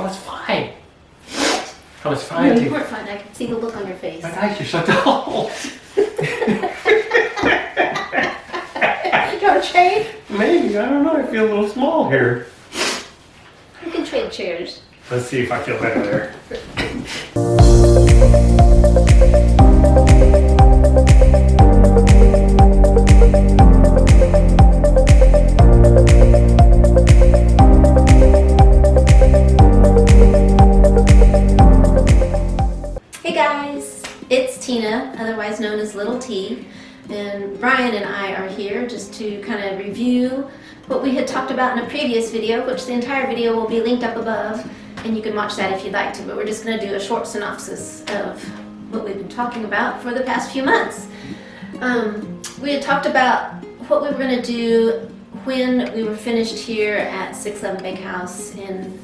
was fine. I was No, fine. you weren't fine. I could see the look on your face. My eyes are so dull. You want to trade? Maybe, I don't know. I feel a little small here. We can trade chairs. Let's see if I feel better there. Hey guys, it's Tina, otherwise known as Little T, and Brian and I are here just to kind of review what we had talked about in a previous video, which the entire video will be linked up above, and you can watch that if you'd like to, but we're just going to do a short synopsis of what we've been talking about for the past few months. We had talked about what we were going to do when we were finished here at 611 Bakehouse in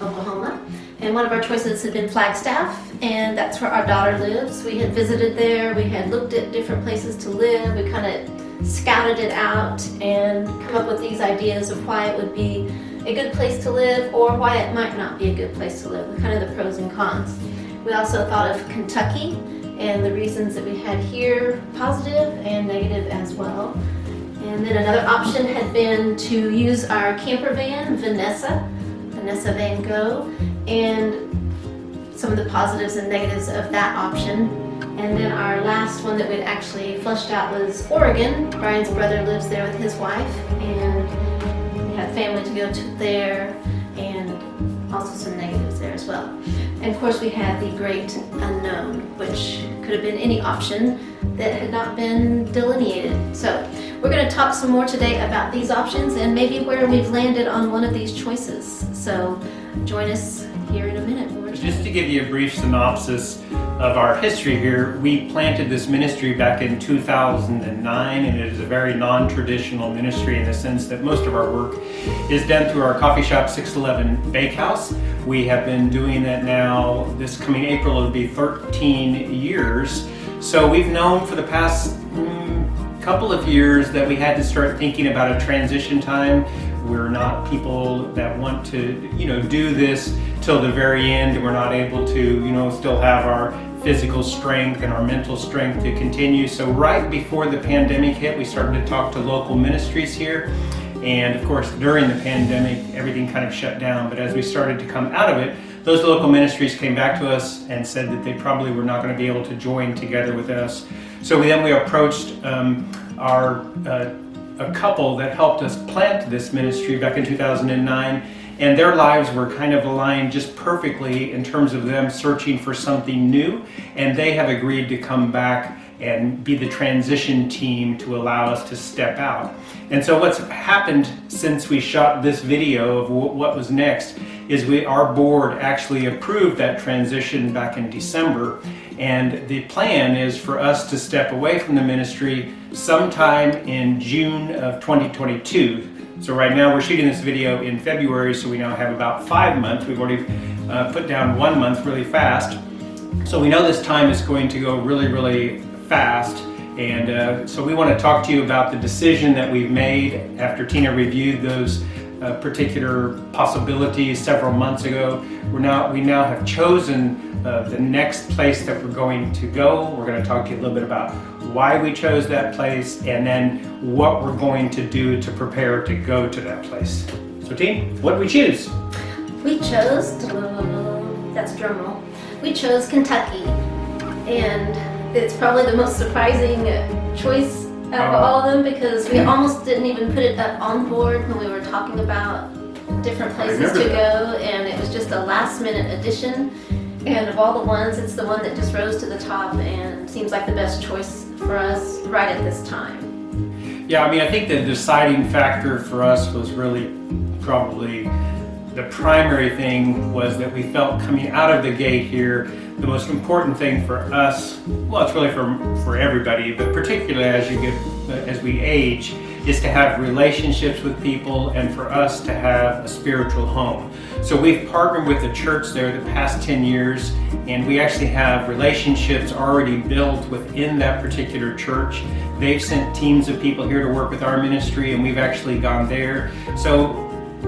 Oklahoma. And one of our choices had been Flagstaff, and that's where our daughter lives. We had visited there, we had looked at different places to live, we kind of scouted it out and come up with these ideas of why it would be a good place to live or why it might not be a good place to live, kind of the pros and cons. We also thought of Kentucky and the reasons that we had here, positive and negative as well. And then another option had been to use our camper van, Vanessa Van Gogh, and some of the positives and negatives of that option. And then our last one that we'd actually fleshed out was Oregon. Brian's brother lives there with his wife, and we had family to go to there, and also some negatives there as well. And of course we had the great unknown, which could have been any option that had not been delineated. So we're going to talk some more today about these options and maybe where we've landed on one of these choices. So join us here in a minute. Just to give you a brief synopsis of our history here, we planted this ministry back in 2009, and it is a very non-traditional ministry in the sense that most of our work is done through our coffee shop, 611 Bakehouse. We have been doing that now, this coming April, it'll be 13 years. So we've known for the past couple of years that we had to start thinking about a transition time. We're not people that want to, do this till the very end. We're not able to, still have our physical strength and our mental strength to continue. So right before the pandemic hit, we started to talk to local ministries here. And of course, during the pandemic, everything kind of shut down. But as we started to come out of it, those local ministries came back to us and said that they probably were not going to be able to join together with us. So we approached a couple that helped us plant this ministry back in 2009, and their lives were kind of aligned just perfectly in terms of them searching for something new, and they have agreed to come back and be the transition team to allow us to step out. And so what's happened since we shot this video of what was next is our board actually approved that transition back in December, and the plan is for us to step away from the ministry sometime in June of 2022. So right now we're shooting this video in February, so we now have about 5 months. We've already put down 1 month really fast. So we know this time is going to go really, really fast. And so we want to talk to you about the decision that we've made after Tina reviewed those particular possibilities several months ago. We now have chosen the next place that we're going to go. We're going to talk to you a little bit about why we chose that place and then what we're going to do to prepare to go to that place. So Tina, what did we choose? We chose, that's a drum roll, we chose Kentucky, and it's probably the most surprising choice out of all of them because we almost didn't even put it up on board when we were talking about different places to go, and it was just a last minute addition. And of all the ones, it's the one that just rose to the top and seems like the best choice for us right at this time. Yeah, I think the deciding factor for us was really probably the primary thing was that we felt coming out of the gate here, the most important thing for us, well, it's really for everybody, but particularly as we age, is to have relationships with people and for us to have a spiritual home. So we've partnered with the church there the past 10 years, and we actually have relationships already built within that particular church. They've sent teams of people here to work with our ministry, and we've actually gone there. So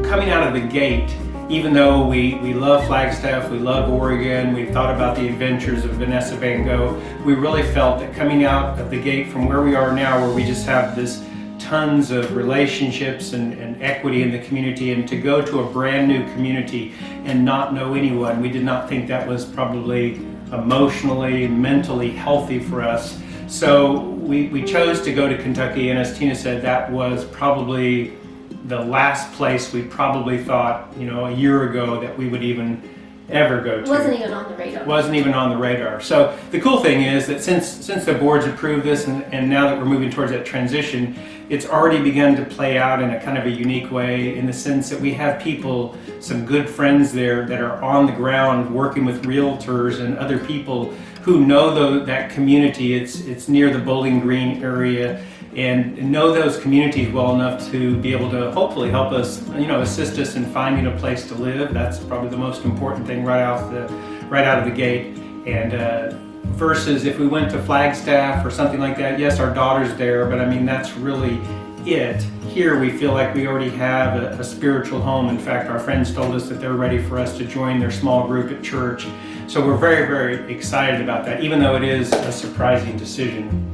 coming out of the gate, even though we love Flagstaff, we love Oregon, we've thought about the adventures of Vanessa Van Gogh, we really felt that coming out of the gate from where we are now, where we just have this tons of relationships and equity in the community, and to go to a brand new community and not know anyone, we did not think that was probably emotionally, mentally healthy for us. So we chose to go to Kentucky, and as Tina said, that was probably the last place we probably thought, a year ago that we would even ever go to. Wasn't even on the radar. Wasn't even on the radar. So the cool thing is that since the board's approved this, and now that we're moving towards that transition, it's already begun to play out in a kind of a unique way, in the sense that we have people, some good friends there that are on the ground working with realtors and other people who know that community. It's near the Bowling Green area, and know those communities well enough to be able to hopefully help us, assist us in finding a place to live. That's probably the most important thing right out of the gate. And versus if we went to Flagstaff or something like that, yes, our daughter's there, but I mean, that's really it. Here we feel like we already have a spiritual home. In fact, our friends told us that they're ready for us to join their small group at church. So we're very, very excited about that, even though it is a surprising decision.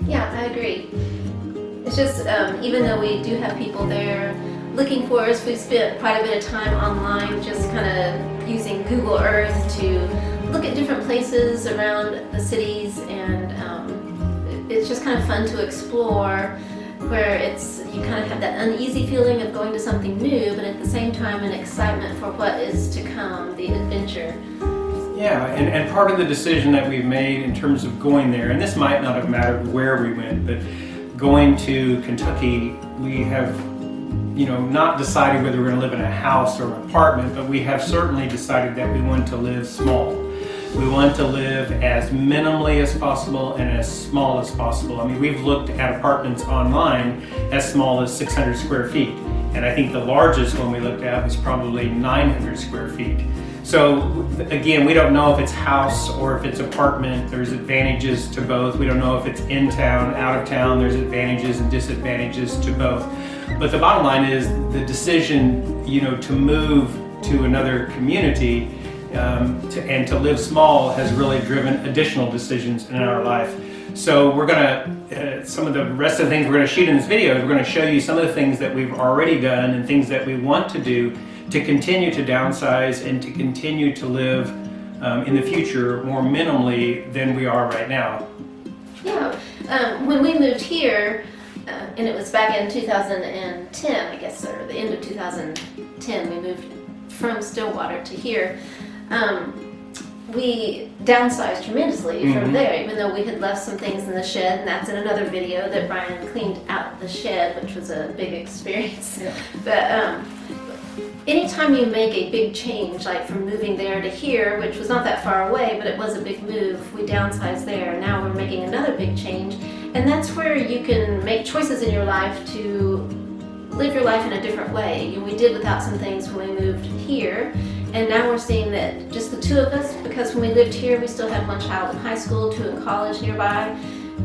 Yeah, I agree. It's just, even though we do have people there looking for us, we've spent quite a bit of time online just kind of using Google Earth to look at different places around the cities, and it's just kind of fun to explore, where you kind of have that uneasy feeling of going to something new, but at the same time an excitement for what is to come, the adventure. Yeah, and part of the decision that we've made in terms of going there, and this might not have mattered where we went, but going to Kentucky, we have, not decided whether we're going to live in a house or an apartment, but we have certainly decided that we want to live small. We want to live as minimally as possible and as small as possible. I mean, we've looked at apartments online as small as 600 square feet, and I think the largest one we looked at was probably 900 square feet. So again, we don't know if it's house or if it's apartment. There's advantages to both. We don't know if it's in town, out of town. There's advantages and disadvantages to both. But the bottom line is the decision, to move to another community and to live small has really driven additional decisions in our life. So we're gonna, some of the rest of the things we're gonna shoot in this video, we're gonna show you some of the things that we've already done and things that we want to do to continue to downsize and to continue to live in the future more minimally than we are right now. Yeah, when we moved here, and it was back in 2010, I guess, or the end of 2010, we moved from Stillwater to here. We downsized tremendously from there, even though we had left some things in the shed, and that's in another video that Brian cleaned out the shed, which was a big experience. Yeah. But anytime you make a big change, like from moving there to here, which was not that far away, but it was a big move, we downsized there. Now we're making another big change, and that's where you can make choices in your life to live your life in a different way. We did without some things when we moved here, and now we're seeing that just the two of us, because when we lived here, we still had one child in high school, two in college nearby.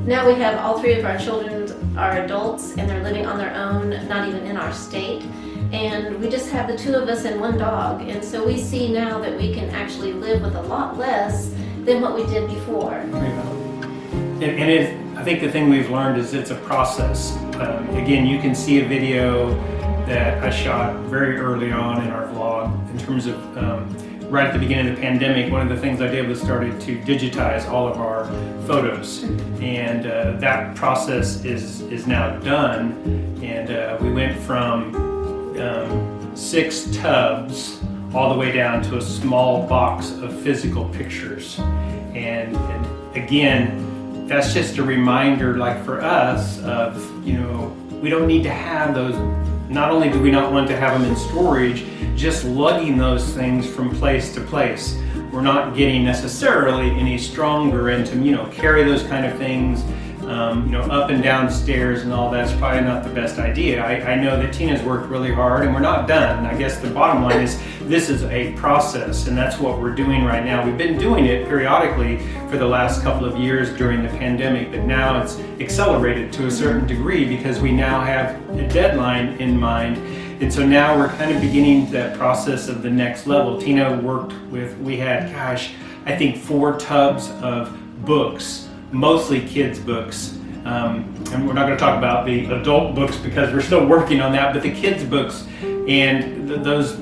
Now we have all three of our children are adults, and they're living on their own, not even in our state. And we just have the two of us and one dog, and so we see now that we can actually live with a lot less than what we did before. I think the thing we've learned is it's a process. Again, you can see a video that I shot very early on in our vlog in terms of right at the beginning of the pandemic. One of the things I did was started to digitize all of our photos, and that process is now done, and we went from 6 tubs all the way down to a small box of physical pictures. And again, that's just a reminder, like for us, of, we don't need to have those. Not only do we not want to have them in storage, just lugging those things from place to place. We're not getting necessarily any stronger, and to, carry those kind of things up and down stairs and all that's probably not the best idea. I know that Tina's worked really hard, and we're not done. I guess the bottom line is this is a process, and that's what we're doing right now. We've been doing it periodically for the last couple of years during the pandemic, but now it's accelerated to a certain degree because we now have a deadline in mind. And so now we're kind of beginning that process of the next level. Tina worked with, we had, gosh, I think 4 tubs of books, mostly kids' books. And we're not going to talk about the adult books because we're still working on that, but the kids' books, and those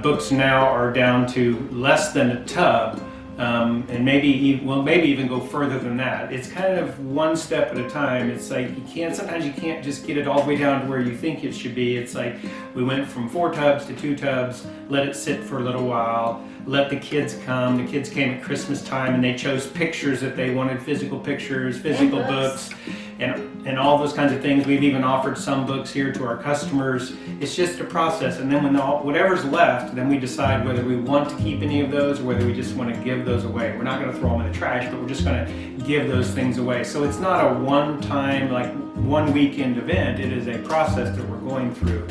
books now are down to less than a tub. And maybe even go further than that. It's kind of one step at a time. It's like sometimes you can't just get it all the way down to where you think it should be. It's like we went from 4 tubs to 2 tubs, let it sit for a little while, let the kids come. The kids came at Christmas time and they chose pictures that they wanted, physical pictures, physical books. And all those kinds of things. We've even offered some books here to our customers. It's just a process, and then when whatever's left, then we decide whether we want to keep any of those or whether we just want to give those away. We're not going to throw them in the trash, but we're just going to give those things away. So it's not a one-time, like one weekend event. It is a process that we're going through.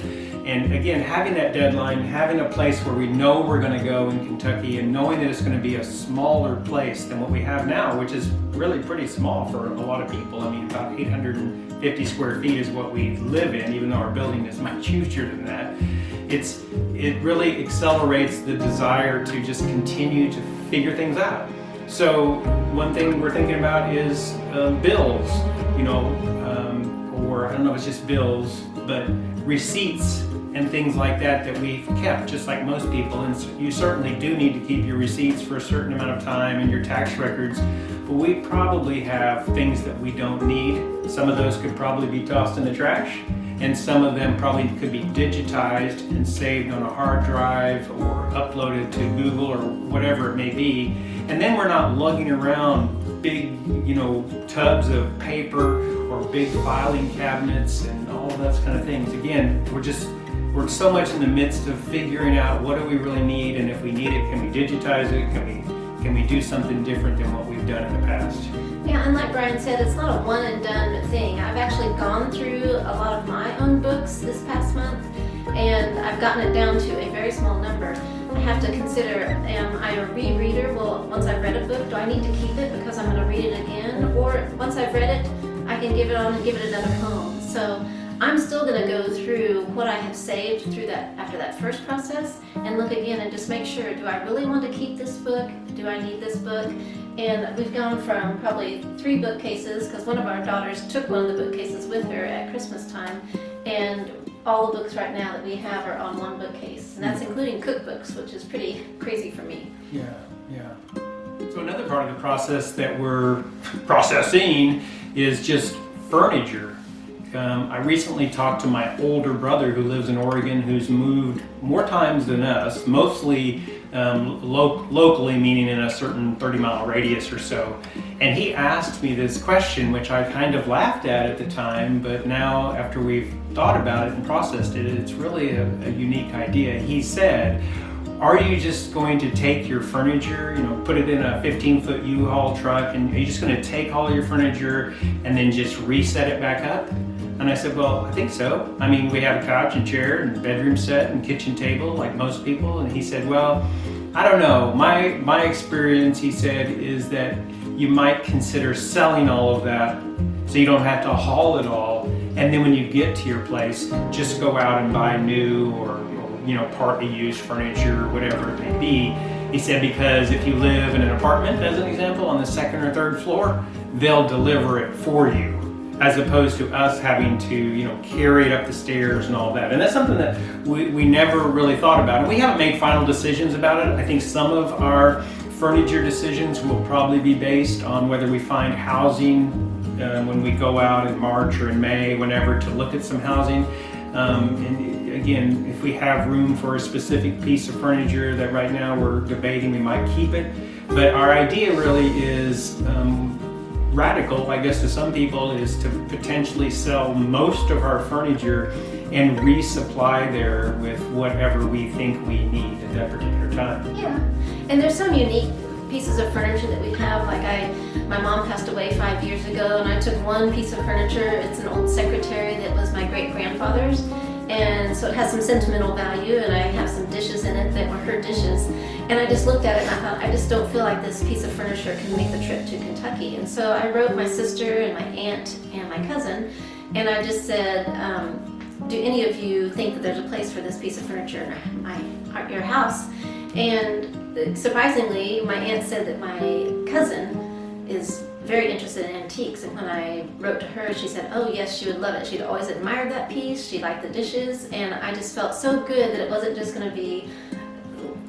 And again, having that deadline, having a place where we know we're going to go in Kentucky, and knowing that it's going to be a smaller place than what we have now, which is really pretty small for a lot of people. I mean, about 850 square feet is what we live in, even though our building is much huger than that. It really accelerates the desire to just continue to figure things out. So one thing we're thinking about is bills, or I don't know if it's just bills, but receipts and things like that we've kept, just like most people. And you certainly do need to keep your receipts for a certain amount of time and your tax records, but we probably have things that we don't need. Some of those could probably be tossed in the trash, and some of them probably could be digitized and saved on a hard drive or uploaded to Google or whatever it may be. And then we're not lugging around big, tubs of paper or big filing cabinets and all those kind of things. Again, we're so much in the midst of figuring out what do we really need, and if we need it, can we digitize it? Can we do something different than what we've done in the past? Yeah, and like Brian said, it's not a one and done thing. I've actually gone through a lot of my own books this past month, and I've gotten it down to a very small number. I have to consider, am I a rereader? Well, once I've read a book, do I need to keep it because I'm going to read it again? Or once I've read it, I can give it on and give it another home. So I'm still going to go through what I have saved through that after that first process and look again and just make sure, do I really want to keep this book? Do I need this book? And we've gone from probably 3 bookcases, because one of our daughters took one of the bookcases with her at Christmas time, and all the books right now that we have are on one bookcase, and that's including cookbooks, which is pretty crazy for me. Yeah. So another part of the process that we're processing is just furniture. I recently talked to my older brother who lives in Oregon, who's moved more times than us, mostly locally, meaning in a certain 30-mile radius or so. And he asked me this question, which I kind of laughed at the time, but now after we've thought about it and processed it, it's really a unique idea. He said, are you just going to take your furniture, put it in a 15-foot U-Haul truck, and are you just going to take all your furniture and then just reset it back up? And I said, well, I think so. I mean, we have a couch and chair and bedroom set and kitchen table like most people. And he said, well, I don't know. My experience, he said, is that you might consider selling all of that so you don't have to haul it all. And then when you get to your place, just go out and buy new or partly used furniture, whatever it may be. He said, because if you live in an apartment, as an example, on the 2nd or 3rd floor, they'll deliver it for you, as opposed to us having to, carry it up the stairs and all that. And that's something that we never really thought about. And we haven't made final decisions about it. I think some of our furniture decisions will probably be based on whether we find housing when we go out in March or in May, whenever, to look at some housing. And again, if we have room for a specific piece of furniture that right now we're debating, we might keep it. But our idea really is radical, I guess, to some people, is to potentially sell most of our furniture and resupply there with whatever we think we need at that particular time. Yeah, and there's some unique pieces of furniture that we have. Like my mom passed away 5 years ago, and I took one piece of furniture. It's an old secretary that was my great-grandfather's, and so it has some sentimental value, and I have some dishes in it that were her dishes. And I just looked at it and I thought, I just don't feel like this piece of furniture can make the trip to Kentucky. And so I wrote my sister and my aunt and my cousin, and I just said, do any of you think that there's a place for this piece of furniture in your house? And surprisingly, my aunt said that my cousin is very interested in antiques, and when I wrote to her, she said, oh yes, she would love it. She'd always admired that piece, she liked the dishes, and I just felt so good that it wasn't just going to be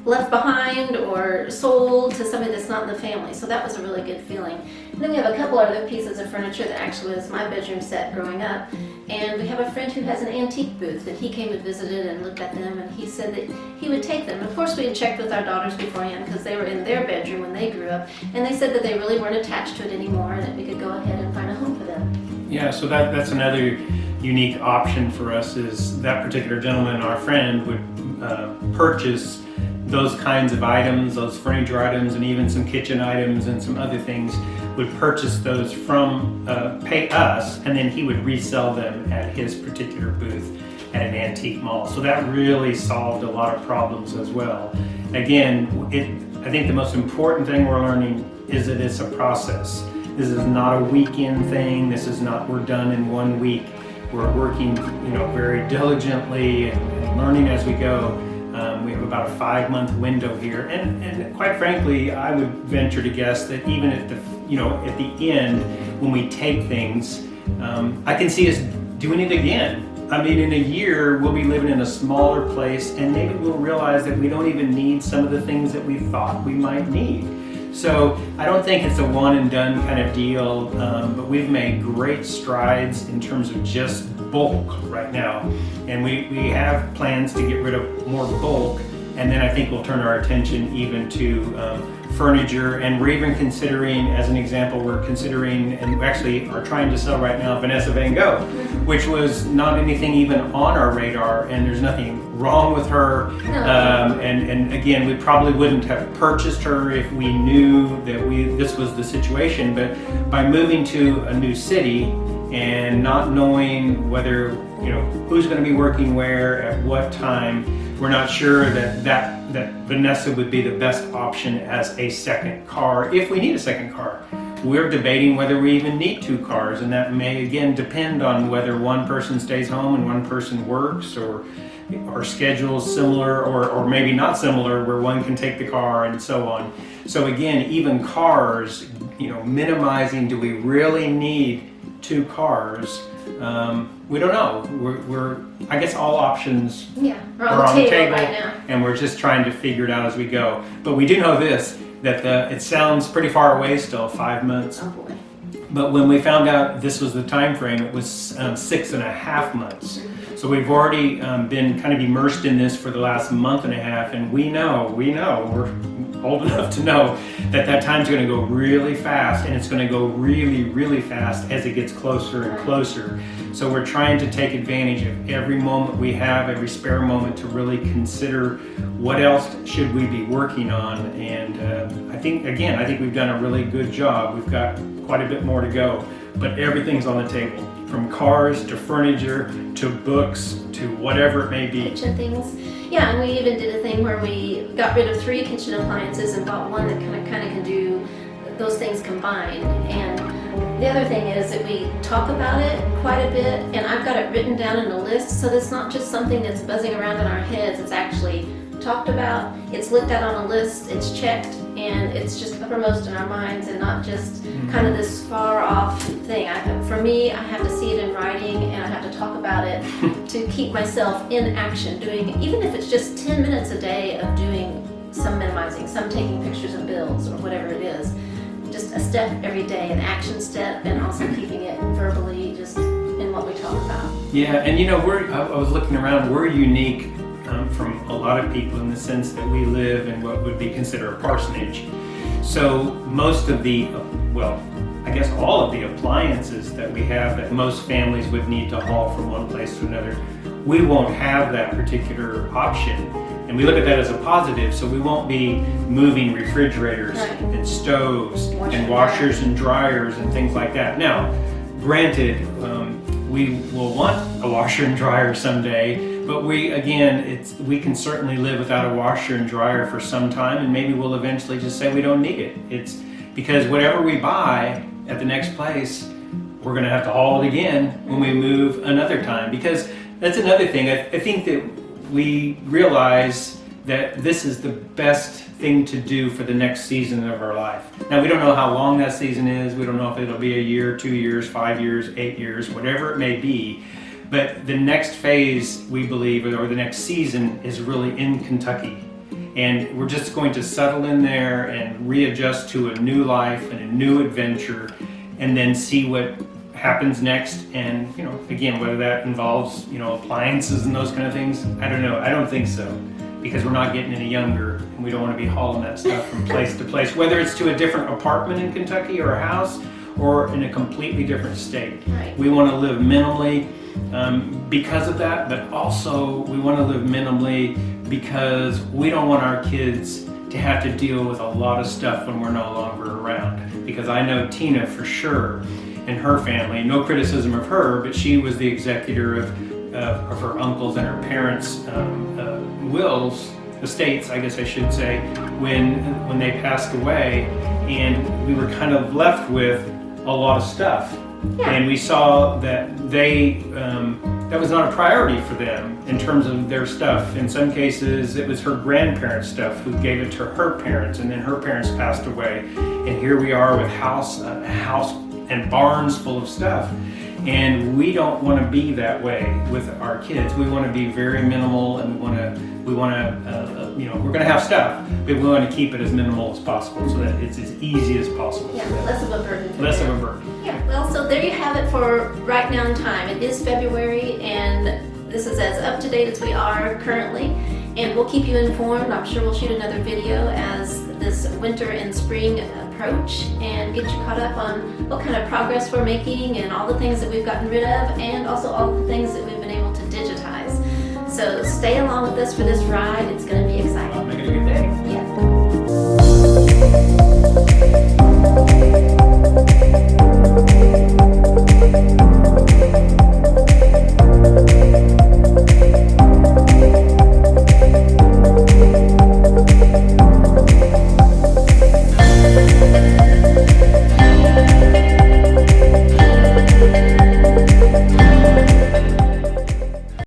left behind or sold to somebody that's not in the family. So that was a really good feeling. And then we have a couple other pieces of furniture that actually was my bedroom set growing up. And we have a friend who has an antique booth, and he came and visited and looked at them, and he said that he would take them. Of course, we had checked with our daughters beforehand because they were in their bedroom when they grew up, and they said that they really weren't attached to it anymore and that we could go ahead and find a home for them. Yeah, so that's another unique option for us, is that particular gentleman, our friend, would purchase those kinds of items, those furniture items, and even some kitchen items and some other things, would purchase those from, pay us, and then he would resell them at his particular booth at an antique mall. So that really solved a lot of problems as well. Again, I think the most important thing we're learning is that it's a process. This is not a weekend thing. This is not, we're done in 1 week. We're working, very diligently and learning as we go. We have about a 5-month window here, and quite frankly, I would venture to guess that even at the end, when we take things, I can see us doing it again. I mean, in a year, we'll be living in a smaller place, and maybe we'll realize that we don't even need some of the things that we thought we might need. So I don't think it's a one and done kind of deal, but we've made great strides in terms of just bulk right now. And we have plans to get rid of more bulk, and then I think we'll turn our attention even to furniture, and we're even considering, as an example, we're considering, and we actually are trying to sell right now, Vanessa Van Gogh, which was not anything even on our radar, and there's nothing wrong with her. No. And again, we probably wouldn't have purchased her if we knew that this was the situation, but by moving to a new city and not knowing whether, who's going to be working where at what time, we're not sure that Vanessa would be the best option as a second car if we need a second car. We're debating whether we even need 2 cars, and that may again depend on whether one person stays home and one person works, or our schedule's similar or maybe not similar, where one can take the car and so on. So again, even cars, minimizing, do we really need 2 cars? We don't know. We're I guess all options We're are on the table right now. and we're just trying to figure it out as we go. But we do know this, that it sounds pretty far away still, 5 months. Oh boy. But when we found out this was the time frame, it was 6.5 months. So we've already been kind of immersed in this for the last month and a half, and we know, we're old enough to know that time's going to go really fast, and it's going to go really, really fast as it gets closer and closer. So we're trying to take advantage of every moment we have, every spare moment, to really consider what else should we be working on. And I think we've done a really good job. We've got quite a bit more to go, but everything's on the table, from cars to furniture to books to whatever it may be. Kitchen things. Yeah, and we even did a thing where we got rid of 3 kitchen appliances and bought one that kind of can do those things combined. And the other thing is that we talk about it quite a bit, and I've got it written down in a list, so it's not just something that's buzzing around in our heads. It's actually talked about, it's looked at on a list, it's checked, and it's just uppermost in our minds, and not just kind of this far off thing. For me, I have to see it in writing, and I have to talk about it to keep myself in action, doing, even if it's just 10 minutes a day of doing some minimizing, some taking pictures of bills or whatever it is. Just a step every day, an action step, and also keeping it verbally just in what we talk about. Yeah, and I was looking around, we're unique from a lot of people in the sense that we live in what would be considered a parsonage. So most of I guess all of the appliances that we have that most families would need to haul from one place to another, we won't have that particular option. And we look at that as a positive, so we won't be moving refrigerators and stoves and washers and dryers and things like that. Now, granted, we will want a washer and dryer someday, but we can certainly live without a washer and dryer for some time, and maybe we'll eventually just say we don't need it. It's because whatever we buy at the next place, we're going to have to haul it again when we move another time, because That's another thing. I think that we realize that this is the best thing to do for the next season of our life. Now, we don't know how long that season is. We don't know if it'll be a year, 2 years, 5 years, 8 years, whatever it may be. But the next phase, we believe, or the next season is really in Kentucky. And we're just going to settle in there and readjust to a new life and a new adventure, and then see what happens next. And, you know, again, whether that involves, you know, appliances and those kind of things, I don't know. I don't think so, because we're not getting any younger, and we don't want to be hauling that stuff from place to place, whether it's to a different apartment in Kentucky or a house or in a completely different state. Right. We want to live minimally because of that, but also we want to live minimally because we don't want our kids to have to deal with a lot of stuff when we're no longer around. Because I know Tina for sure, and her family, no criticism of her, but she was the executor of her uncles and her parents' wills, estates, I guess I should say, when they passed away, and we were kind of left with a lot of stuff. Yeah. And we saw that that was not a priority for them in terms of their stuff. In some cases, it was her grandparents' stuff who gave it to her parents, and then her parents passed away. And here we are with a house and barns full of stuff. And we don't want to be that way with our kids. We want to be very minimal, and we want to, you know, we're going to have stuff, but we want to keep it as minimal as possible so that it's as easy as possible. Yeah, less of a burden. Less of a burden. Yeah, well, so there you have it for right now in time. It is February, and this is as up to date as we are currently. And we'll keep you informed. I'm sure we'll shoot another video as this winter and spring approach and get you caught up on what kind of progress we're making and all the things that we've gotten rid of, and also all the things that we've been able to digitize. So stay along with us for this ride. It's going to be exciting. Make it a good day.